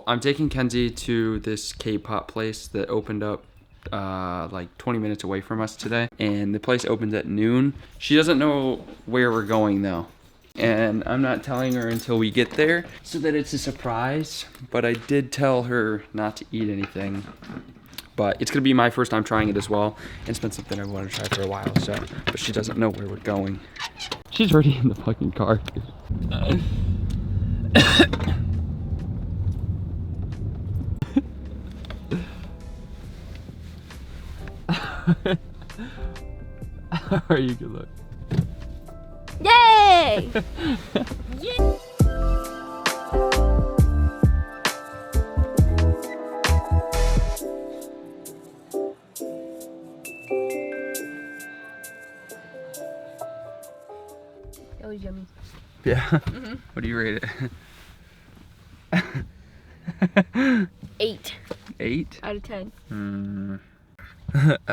So I'm taking Kenzie to this kpot place that opened up like 20 minutes away from us today, and the place opens at noon. She doesn't know where we're going though, and I'm not telling her until we get there so that it's a surprise, but I did tell her not to eat anything. But it's gonna be my first time trying it as well, and it's been something I wanted to try for a while, so, but she doesn't know where we're going. She's already in the fucking car, dude. How are you? Good luck. Yay! Yeah. That was yummy. Yeah. Mm-hmm. What do you rate it? 8. 8? Out of 10.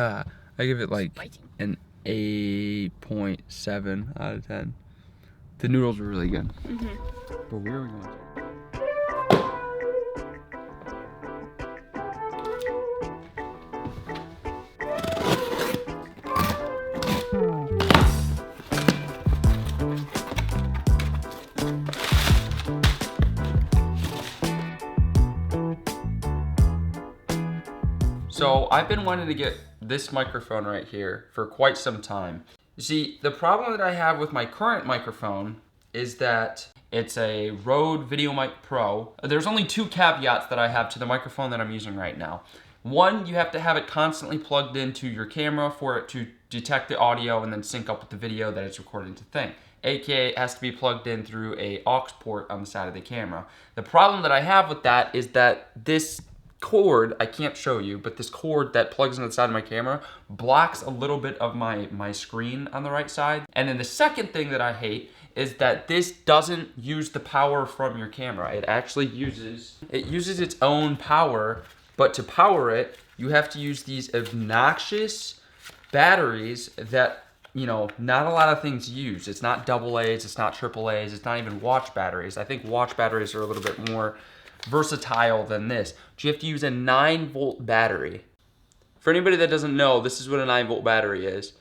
I give it like Spicy. an 8.7 out of 10. The noodles were really good. Mm-hmm. But where are we going to? So I've been wanting to get this microphone right here for quite some time. You see, the problem that I have with my current microphone is that it's a Rode VideoMic Pro. There's only 2 caveats that I have to the microphone that I'm using right now. One, you have to have it constantly plugged into your camera for it to detect the audio and then sync up with the video that it's recording to thing. AKA it has to be plugged in through a aux port on the side of the camera. The problem that I have with that is that this cord, I can't show you, but this cord that plugs into the side of my camera blocks a little bit of my screen on the right side. And then the second thing that I hate is that this doesn't use the power from your camera. It actually uses its own power, but to power it, you have to use these obnoxious batteries that, you know, not a lot of things use. It's not AA's, it's not AAA's, it's not even watch batteries. I think watch batteries are a little bit more versatile than this. But you have to use a 9-volt battery. For anybody that doesn't know, this is what a 9-volt battery is.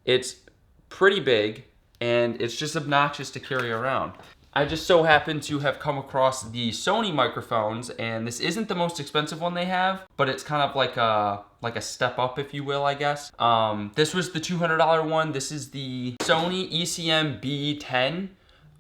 It's pretty big, and it's just obnoxious to carry around. I just so happen to have come across the Sony microphones, and this isn't the most expensive one they have, but it's kind of like a step up, if you will, I guess. This was the $200 one. This is the Sony ECM B10.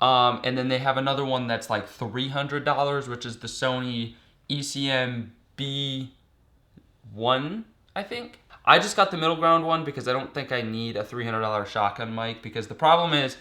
And then they have another one that's like $300, which is the Sony ECM B1, I think. I just got the middle ground one because I don't think I need a $300 shotgun mic, because the problem is,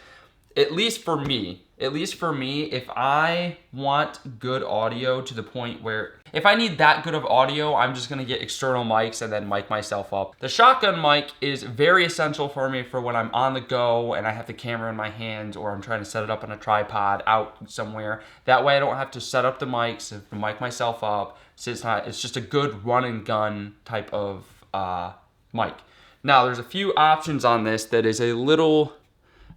at least for me, if I want good audio to the point where, if I need that good of audio, I'm just gonna get external mics and then mic myself up. The shotgun mic is very essential for me for when I'm on the go and I have the camera in my hand, or I'm trying to set it up on a tripod out somewhere. That way I don't have to set up the mics, mic myself up. So it's just a good run and gun type of mic. Now there's a few options on this that is a little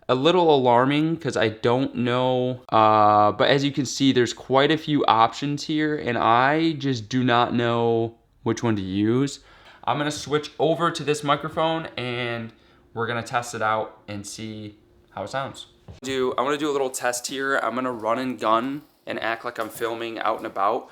alarming, because I don't know, but as you can see, there's quite a few options here, and I just do not know which one to use. I'm gonna switch over to this microphone, and we're gonna test it out and see how it sounds. I'm gonna do a little test here. I'm gonna run and gun and act like I'm filming out and about,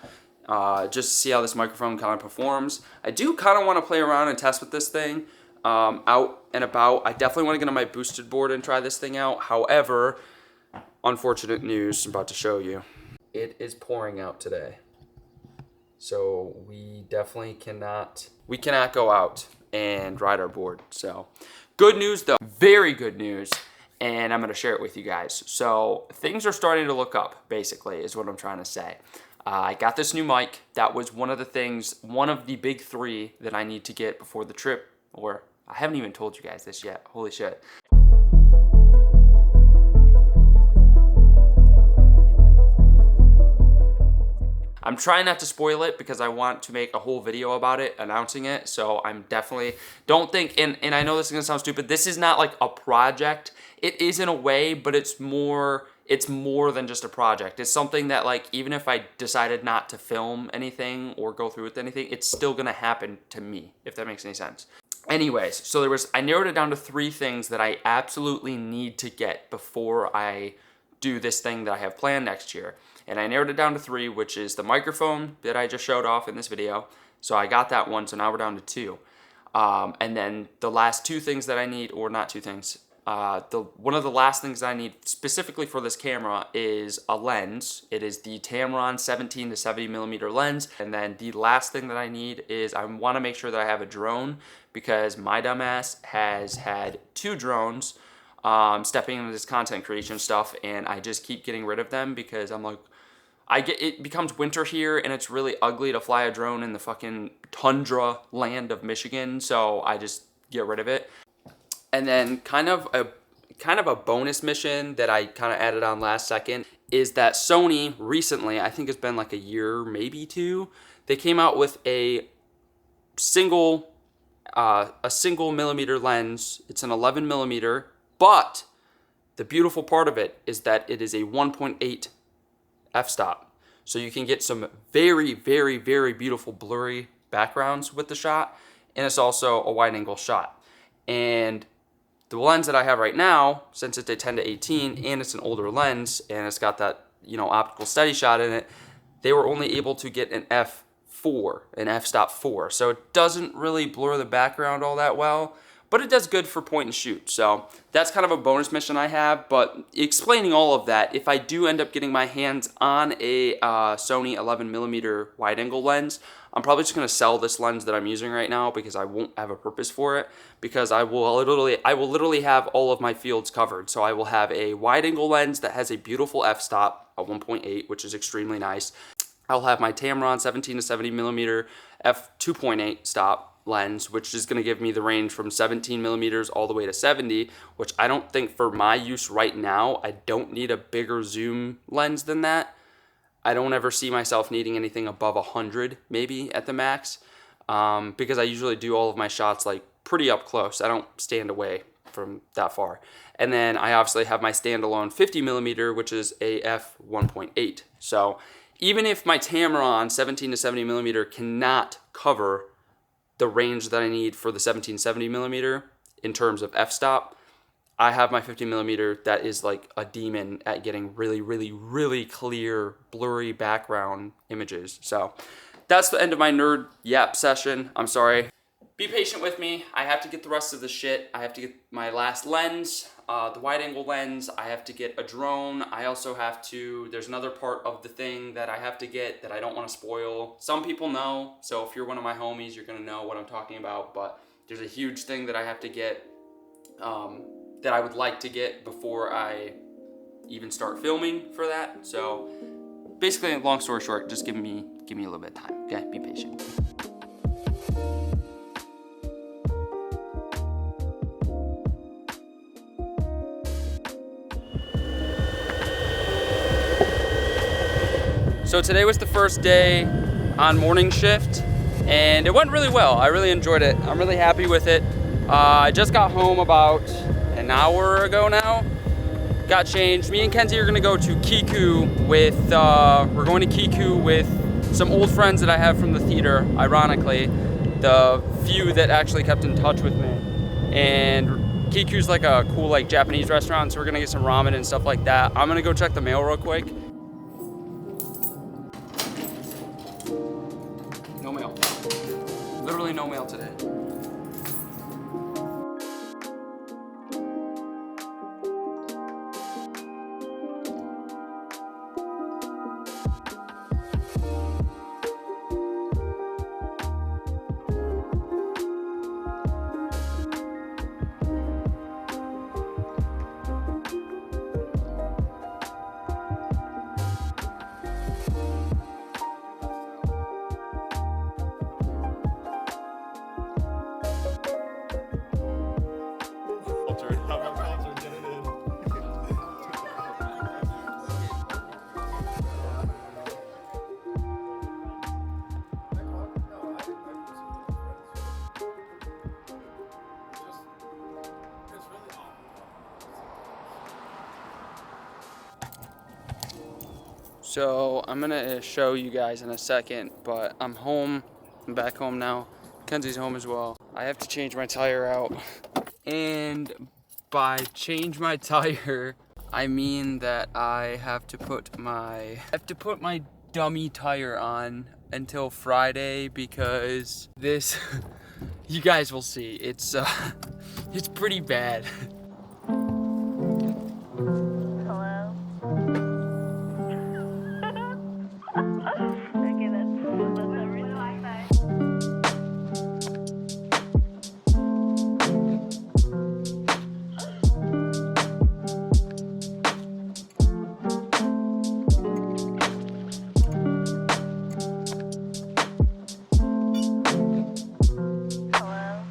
just to see how this microphone kind of performs. I do kind of want to play around and test with this thing out and about. I definitely want to get on my boosted board and try this thing out. However, unfortunate news I'm about to show you. It is pouring out today. So we definitely cannot go out and ride our board. So good news though, very good news. And I'm gonna share it with you guys. So things are starting to look up, basically, is what I'm trying to say. I got this new mic. That was one of the big 3 that I need to get before the trip, or I haven't even told you guys this yet. Holy shit. I'm trying not to spoil it because I want to make a whole video about it, announcing it. So I'm definitely, don't think, and I know this is gonna sound stupid, this is not like a project. It is in a way, but it's it's more than just a project. It's something that, like, even if I decided not to film anything or go through with anything, it's still gonna happen to me, if that makes any sense. Anyways, so I narrowed it down to 3 things that I absolutely need to get before I do this thing that I have planned next year. And I narrowed it down to 3, which is the microphone that I just showed off in this video. So I got that one, so now we're down to 2. And then the last 2 things that I need, or not 2 things, one of the last things I need specifically for this camera is a lens. It is the Tamron 17 to 70 millimeter lens. And then the last thing that I need is I want to make sure that I have a drone, because my dumbass has had 2 drones stepping into this content creation stuff, and I just keep getting rid of them because I'm like, it becomes winter here and it's really ugly to fly a drone in the fucking tundra land of Michigan, so I just get rid of it. And then kind of a bonus mission that I kind of added on last second is that Sony recently, I think it's been like a year, maybe 2, they came out with a single millimeter lens. It's an 11 millimeter, but the beautiful part of it is that it is a 1.8 f-stop. So you can get some very, very, very beautiful blurry backgrounds with the shot, and it's also a wide angle shot. And the lens that I have right now, since it's a 10 to 18 and it's an older lens and it's got that, optical steady shot in it, they were only able to get an f4, an f-stop 4. So it doesn't really blur the background all that well, but it does good for point and shoot. So that's kind of a bonus mission I have. But explaining all of that, if I do end up getting my hands on a Sony 11 millimeter wide angle lens, I'm probably just gonna sell this lens that I'm using right now because I won't have a purpose for it, because I will literally have all of my fields covered. So I will have a wide angle lens that has a beautiful f-stop, a 1.8, which is extremely nice. I'll have my Tamron 17 to 70 millimeter f2.8 stop lens, which is going to give me the range from 17 millimeters all the way to 70, which I don't think for my use right now, I don't need a bigger zoom lens than that. I don't ever see myself needing anything above 100 maybe at the max, because I usually do all of my shots like pretty up close. I don't stand away from that far. And then I obviously have my standalone 50 millimeter, which is a f1.8. So even if my Tamron 17 to 70 millimeter cannot cover the range that I need for the 1770 millimeter in terms of f-stop, I have my 50 millimeter that is like a demon at getting really, really, really clear, blurry background images. So that's the end of my nerd yap session. I'm sorry. Be patient with me. I have to get the rest of the shit. I have to get my last lens, the wide angle lens. I have to get a drone. I also have to, there's another part of the thing that I have to get that I don't want to spoil. Some people know, so if you're one of my homies, you're gonna know what I'm talking about, but there's a huge thing that I have to get, that I would like to get before I even start filming for that. So basically, long story short, just give me a little bit of time, okay? Be patient. So today was the first day on morning shift, and it went really well. I really enjoyed it. I'm really happy with it. I just got home about an hour ago now. Got changed. Me and Kenzie are gonna go to Kiku with, we're going to Kiku with some old friends that I have from the theater, ironically. The few that actually kept in touch with me. And Kiku's like a cool like Japanese restaurant, so we're gonna get some ramen and stuff like that. I'm gonna go check the mail real quick. No mail. Literally no mail today. So I'm gonna show you guys in a second, but I'm home. I'm back home now. Kenzie's home as well. I have to change my tire out. And by change my tire, I mean that I have to put my dummy tire on until Friday, because this you guys will see. It's pretty bad. Hello? Okay, that's everything I say. Hello?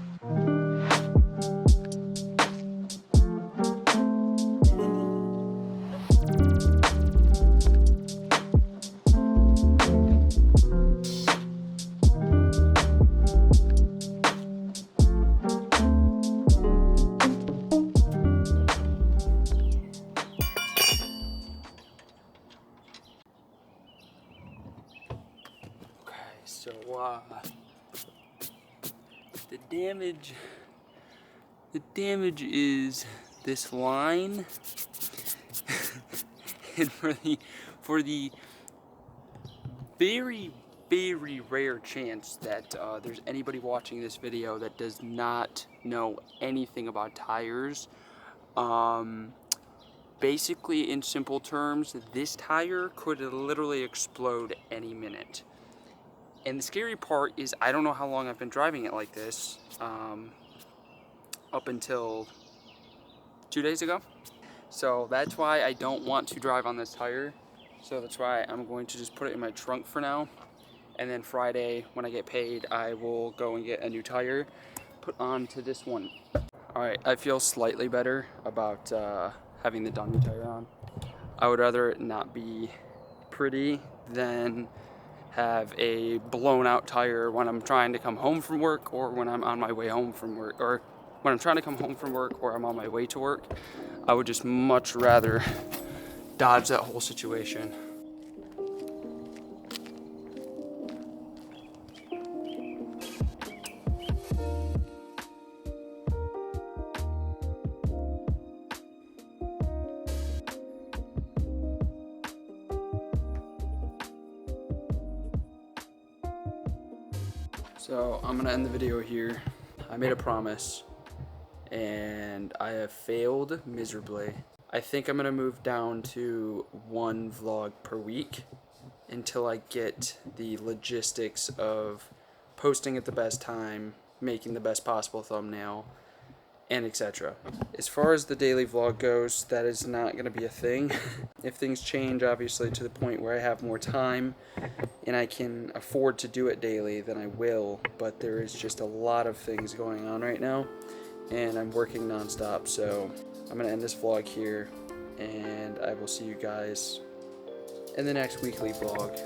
Okay, so the damage is this line. And for the very, very rare chance that there's anybody watching this video that does not know anything about tires, basically, in simple terms, this tire could literally explode any minute. And the scary part is I don't know how long I've been driving it like this, up until 2 days ago. So that's why I don't want to drive on this tire. So that's why I'm going to just put it in my trunk for now. And then Friday, when I get paid, I will go and get a new tire put onto this one. All right, I feel slightly better about having the dummy tire on. I would rather it not be pretty than have a blown out tire when I'm trying to come home from work, or when I'm on my way home from work, or when I'm trying to come home from work, or I'm on my way to work. I would just much rather dodge that whole situation. So I'm gonna end the video here. I made a promise and I have failed miserably. I think I'm gonna move down to 1 vlog per week until I get the logistics of posting at the best time, making the best possible thumbnail, and etc. As far as the daily vlog goes, that is not going to be a thing. If things change, obviously, to the point where I have more time and I can afford to do it daily, then I will. But there is just a lot of things going on right now, and I'm working nonstop. So I'm going to end this vlog here, and I will see you guys in the next weekly vlog.